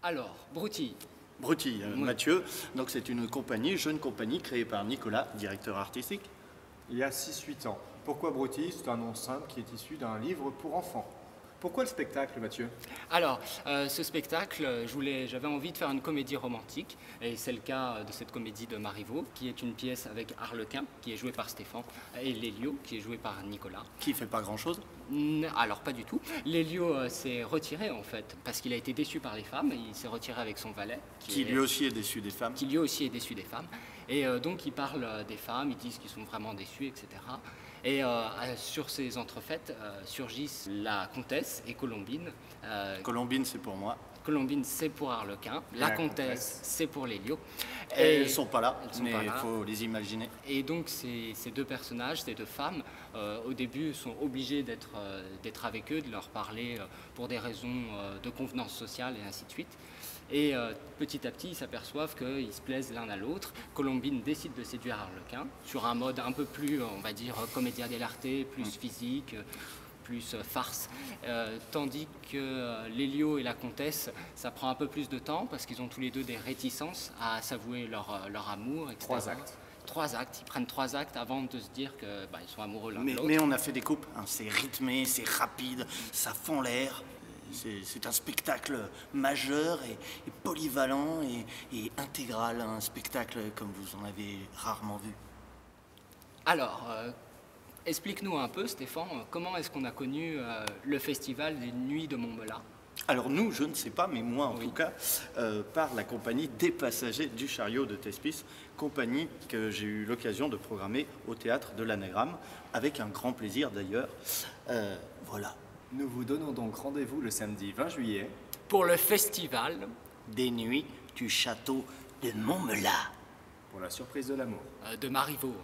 Alors, Broutille. Broutille, Oui. Mathieu. Donc c'est une compagnie, jeune compagnie créée par Nicolas, directeur artistique. Il y a 6-8 ans. Pourquoi Broutille? C'est un nom simple qui est issu d'un livre pour enfants. Pourquoi le spectacle, Mathieu? Alors, ce spectacle, j'avais envie de faire une comédie romantique, et c'est le cas de cette comédie de Marivaux, qui est une pièce avec Arlequin, qui est joué par Stéphane, et Lélio, qui est joué par Nicolas. Qui fait pas grand-chose. Alors, pas du tout. Lélio s'est retiré, en fait, parce qu'il a été déçu par les femmes, et il s'est retiré avec son valet. Qui lui aussi est déçu des femmes. Qui lui aussi est déçu des femmes. Et donc, ils parlent des femmes, ils disent qu'ils sont vraiment déçus, etc. Et sur ces entrefaites surgissent la comtesse et Colombine. Colombine, c'est pour moi. Colombine, c'est pour Arlequin. La comtesse, c'est pour Lélio. Et elles sont pas là, sont mais pas il là. faut les imaginer. Et donc, ces deux personnages, ces deux femmes, au début, sont obligés d'être avec eux, de leur parler pour des raisons de convenance sociale et ainsi de suite. Et petit à petit, ils s'aperçoivent qu'ils se plaisent l'un à l'autre. Colombine décide de séduire Arlequin sur un mode un peu plus, on va dire, comédia dell'arte, plus physique, plus farce. Tandis que Lélio et la comtesse, ça prend un peu plus de temps parce qu'ils ont tous les deux des réticences à s'avouer leur amour, etc. 3 actes. 3 actes, ils prennent 3 actes avant de se dire que ils sont amoureux l'un de l'autre. Mais on a fait des coupes, hein. C'est rythmé, c'est rapide, ça fend l'air. C'est un spectacle majeur et polyvalent et intégral, un spectacle comme vous en avez rarement vu. Alors, explique-nous un peu, Stéphane, comment est-ce qu'on a connu le festival des Nuits de Montmelin? Alors nous, je ne sais pas, mais moi en tout cas, par la compagnie des passagers du chariot de Thespis, compagnie que j'ai eu l'occasion de programmer au théâtre de l'Anagramme, avec un grand plaisir d'ailleurs. Voilà, Nous vous donnons donc rendez-vous le samedi 20 juillet. Pour le festival des nuits du château de Montmelin. Pour la surprise de l'amour. de Marivaux.